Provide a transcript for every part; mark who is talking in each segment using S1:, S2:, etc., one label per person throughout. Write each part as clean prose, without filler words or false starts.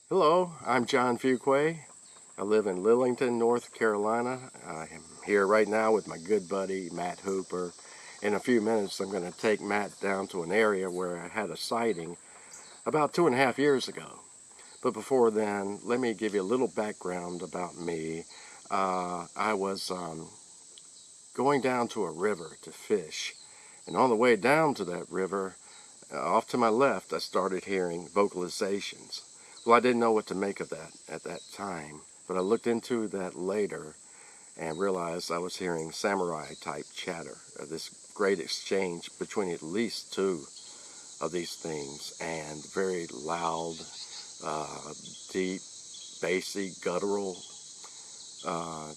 S1: Hello, I'm John Fuquay. I live in Lillington, North Carolina. I am here right now with my good buddy Matt Hooper. In a few minutes, I'm going to take Matt down to an area where I had a sighting about 2.5 years ago. But before then, let me give you a little background about me. I was going down to a river to fish, and on the way down to that river, off to my left, I started hearing vocalizations. Well, I didn't know what to make of that at that time, but I looked into that later and realized I was hearing samurai type chatter, this great exchange between at least two of these things, and very loud, deep, bassy, guttural,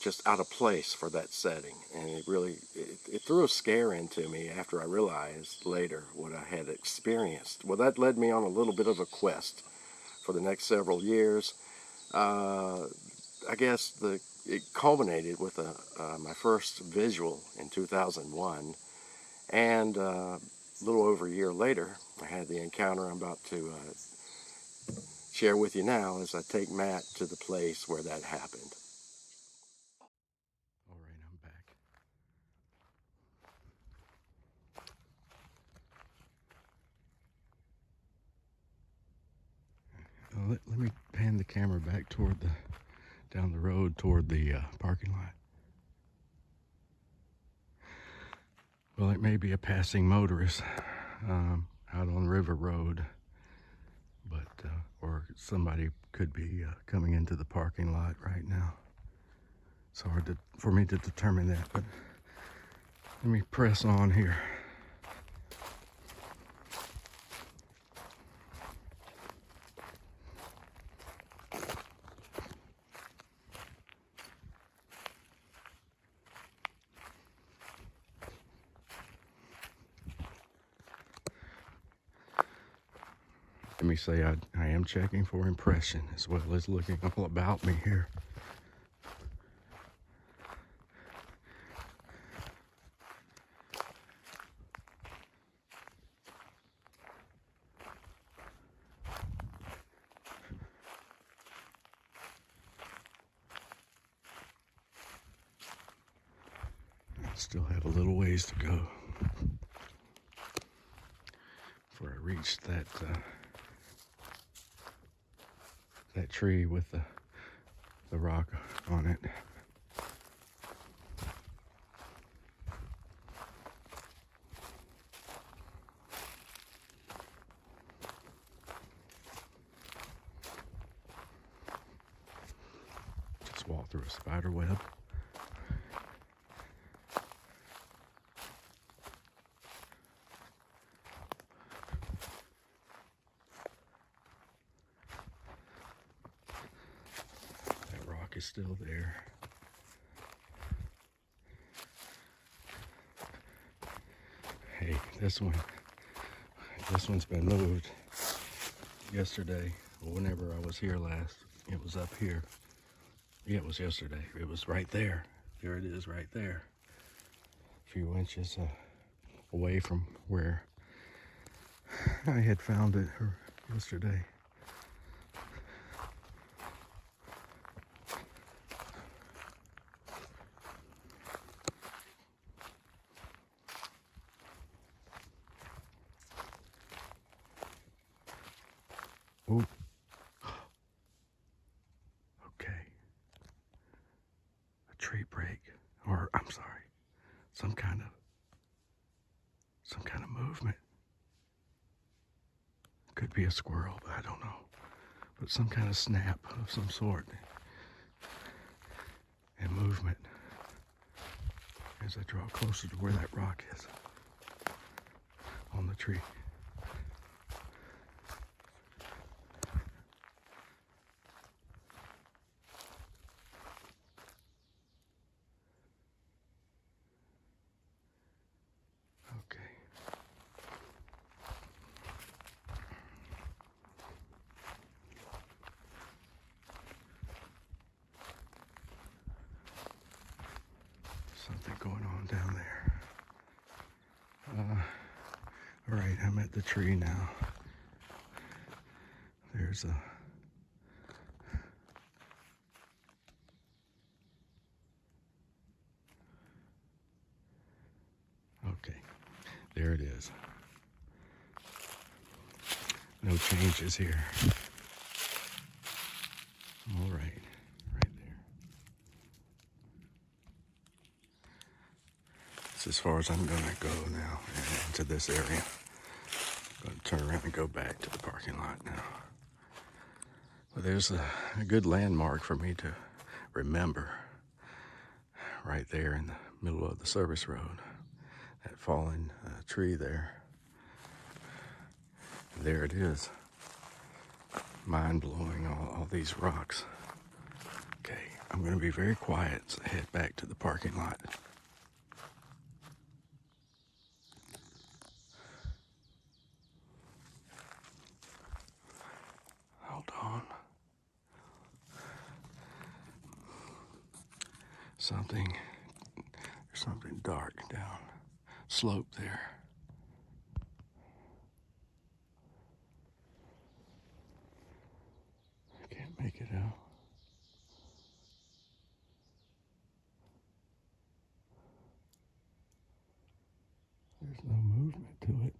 S1: just out of place for that setting. And it threw a scare into me after I realized later what I had experienced. Well, that led me on a little bit of a quest for the next several years. Uh, I guess it culminated with my first visual in 2001, and a little over a year later, I had the encounter I'm about to share with you now as I take Matt to the place where that happened. All right, I'm back. Let me pan the camera back down the road toward the parking lot. Well, it may be a passing motorist out on River Road, but or somebody could be coming into the parking lot right now. It's hard for me to determine that, but let me press on here. Let me say I am checking for impression as well as looking all about me here. I still have a little ways to go before I reach that tree with the rock on it. Just walk through a spider web. That rock is still there. Hey, this one's been moved yesterday, or whenever I was here last. It was up here. Yeah, it was yesterday. It was right there. There it is, right there. A few inches away from where I had found it yesterday. Oh, okay. A tree break, or I'm sorry, some kind of movement. Could be a squirrel, but I don't know. But some kind of snap of some sort and movement as I draw closer to where that rock is on the tree. Okay. Something going on down there. All right, I'm at the tree now. There's There it is. No changes here. All right, right there. That's as far as I'm gonna go now into this area. I'm gonna turn around and go back to the parking lot now. Well, there's a good landmark for me to remember right there in the middle of the service road. That fallen tree there. There it is. Mind-blowing, all these rocks. Okay, I'm going to be very quiet, so head back to the parking lot. Hold on. There's something dark down slope there. I can't make it out. There's no movement to it,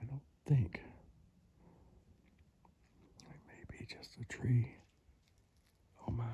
S1: I don't think. It may be just a tree. Oh my.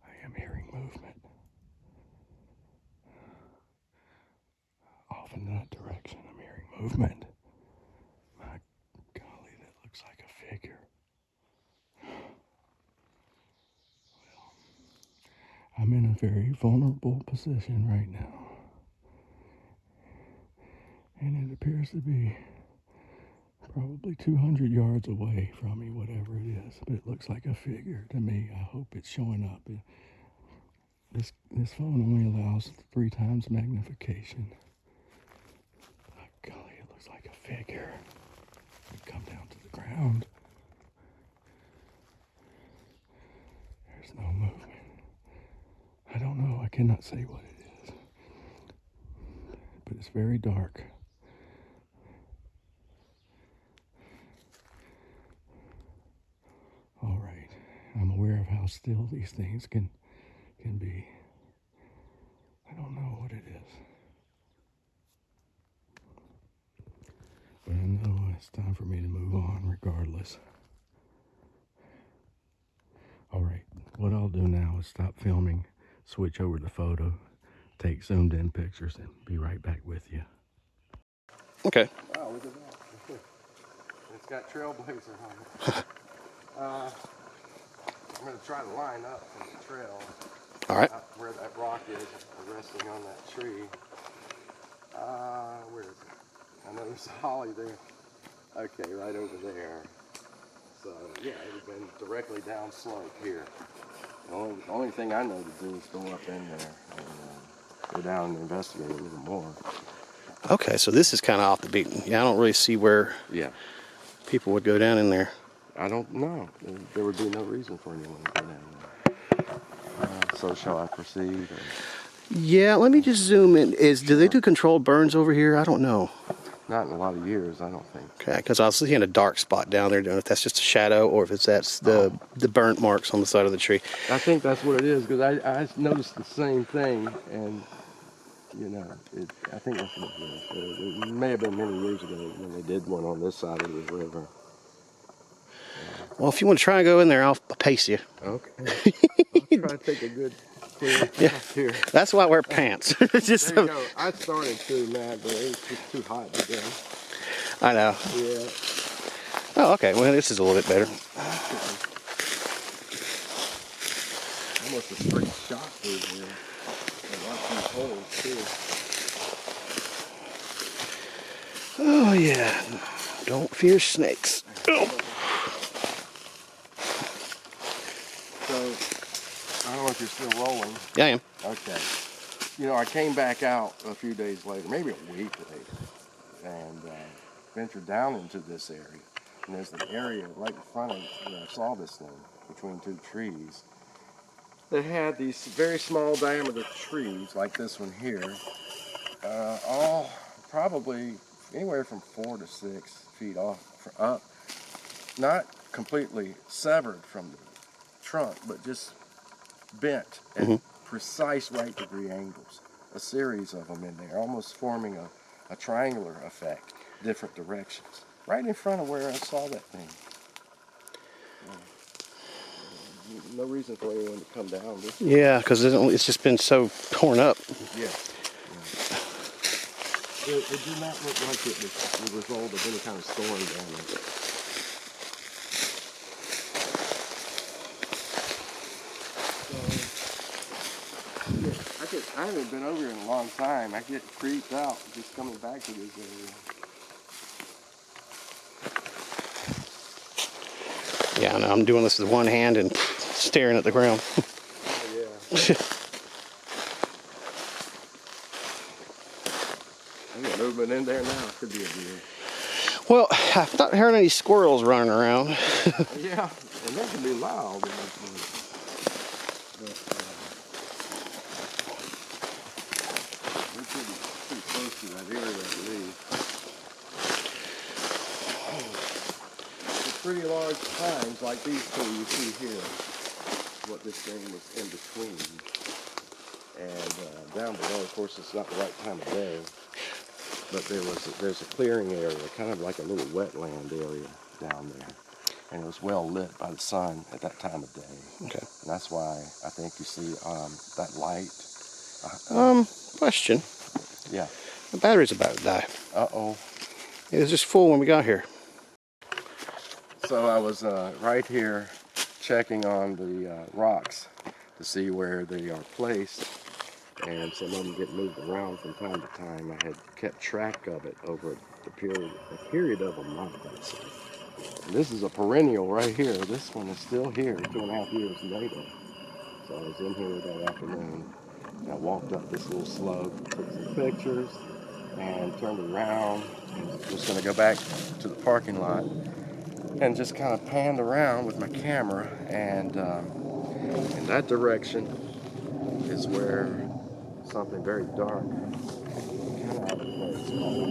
S1: I am hearing movement. Off in that direction, I'm hearing movement. My golly, that looks like a figure. Well, I'm in a very vulnerable position right now. And it appears to be probably 200 yards away from me, whatever it is. But it looks like a figure to me. I hope it's showing up. This phone only allows 3 times magnification. My golly, it looks like a figure. It come down to the ground. There's no movement. I don't know. I cannot say what it is. But it's very dark. All right. I'm aware of how still these things can be. I don't know what it is. But I know it's time for me to move on regardless. All right. What I'll do now is stop filming, switch over to photo, take zoomed in pictures, and be right back with you. Okay. Wow, look at that. It's got Trailblazer on it. I'm going to try to line up from the trail.
S2: All right.
S1: Where that rock is, resting on that tree. Where is it? I know there's a holly there. Okay, right over there. So, yeah, it would have been directly down slope here. The only thing I know to do is go up in there and go down and investigate a little more.
S2: Okay, so this is kind of off the beaten. Yeah, I don't really see where people would go down in there.
S1: I don't know. There would be no reason for anyone to go down there. So shall I proceed? Or?
S2: Yeah, let me just zoom in. Do they do controlled burns over here? I don't know.
S1: Not in a lot of years, I don't think.
S2: Okay, because I was seeing a dark spot down there. Don't know if that's just a shadow or if that's the burnt marks on the side of the tree.
S1: I think that's what it is, because I noticed the same thing, and you know, I think that's what it is. It may have been many years ago when they did one on this side of the river.
S2: Well, if you want to try and go in there, I'll pace you.
S1: Okay. I'll try to take a good clear path here.
S2: That's why I wear pants. Just
S1: there you go. I started to, Matt, but it was just too hot to go.
S2: I know.
S1: Yeah.
S2: Oh, okay. Well, this is a little bit better.
S1: Almost a straight shot through here. A lot of holes, too.
S2: Oh, yeah. Don't fear snakes. Oh.
S1: So, I don't know if you're still rolling.
S2: Yeah, I am.
S1: Okay. You know, I came back out a few days later, maybe a week later, and ventured down into this area. And there's an area right in front of where I saw this thing, between 2 trees, that had these very small diameter trees, like this one here, all probably anywhere from 4 to 6 feet up, not completely severed from the trunk, but just bent at precise right degree angles. a series of them in there, almost forming a triangular effect, different directions, right in front of where I saw that thing. No reason for anyone to come down this way.
S2: Yeah, because it's just been so torn up.
S1: Yeah. It did not look like it was the result of any kind of storm damage. I haven't been over here in a long time. I get creeped out just coming back to this area.
S2: Yeah, I know. I'm doing this with one hand and staring at the ground.
S1: Oh, yeah. I got movement in there now. Could be a deer.
S2: Well, I've not heard any squirrels running around.
S1: Yeah, and they can be loud. But, we're pretty close to that area, I believe. It's pretty large pines like these two you see here. What this thing was in between. And down below, of course, it's not the right time of day. But there's a clearing area, kind of like a little wetland area down there. And it was well lit by the sun at that time of day.
S2: Okay.
S1: And that's why I think you see that light.
S2: Question.
S1: Yeah.
S2: The battery's about to die.
S1: Uh-oh.
S2: It was just full when we got here.
S1: So I was right here checking on the rocks to see where they are placed. And some of them get moved around from time to time. I had kept track of it over a period of a month, I'd say. And this is a perennial right here. This one is still here 2.5 years later. So I was in here that afternoon. And I walked up this little slope, took some pictures, and turned around. And was going to go back to the parking lot and just kind of panned around with my camera. And in that direction is where something very dark kind of out of place called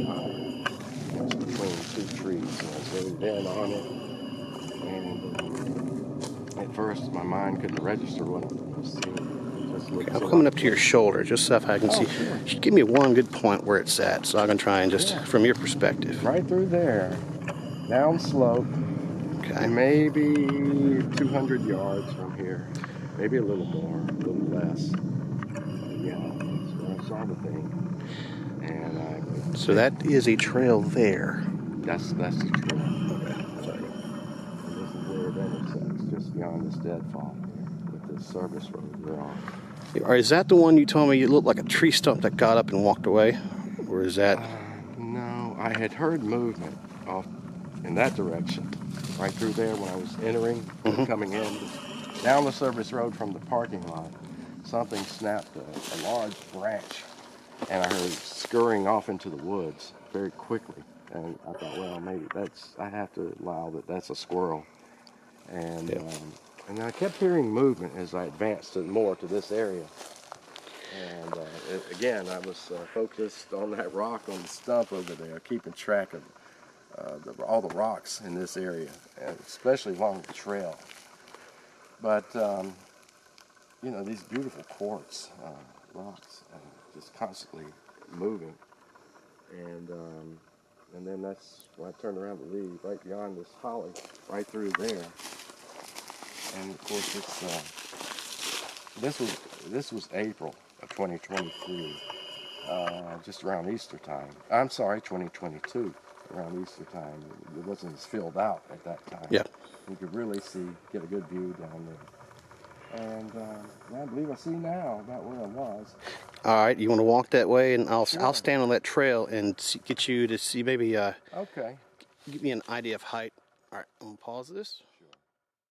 S1: it's between two trees. And I was really in on it, and at first my mind couldn't register what I was seeing. Just looked
S2: I'm
S1: so
S2: coming up to your shoulder just so if I can see.
S1: Sure.
S2: Just give me one good point where it's at so I can try and just, from your perspective.
S1: right through there, down slope,
S2: Okay.
S1: maybe 200 yards from here, maybe a little more, a little less. Yeah, that's where I saw the thing. And
S2: So that is a trail there.
S1: that's the trail.
S2: Okay. Sorry.
S1: And this is where it intersects, just beyond this deadfall with this service road we're on.
S2: Or is that the one you told me you looked like a tree stump that got up and walked away? Or is that...
S1: No, I had heard movement off in that direction, right through there when I was entering, coming in, down the service road from the parking lot. Something snapped a large branch, and I heard it scurrying off into the woods very quickly. And I thought, well, maybe I have to allow that's a squirrel. And and I kept hearing movement as I advanced more to this area. And again, I was focused on that rock on the stump over there, keeping track of all the rocks in this area, and especially along the trail. But you know, these beautiful quartz rocks, just constantly moving. And then that's when I turned around to leave, right beyond this holly, right through there. And of course, this was April of 2023, just around Easter time. I'm sorry, 2022, around Easter time. It wasn't as filled out at that time.
S2: Yeah.
S1: You could really get a good view down there. And I believe I see now about where I was.
S2: All right, you want to walk that way, and I'll
S1: Sure.
S2: stand on that trail and get you to see maybe
S1: Okay.
S2: give me an idea of height. All right, I'm gonna pause this.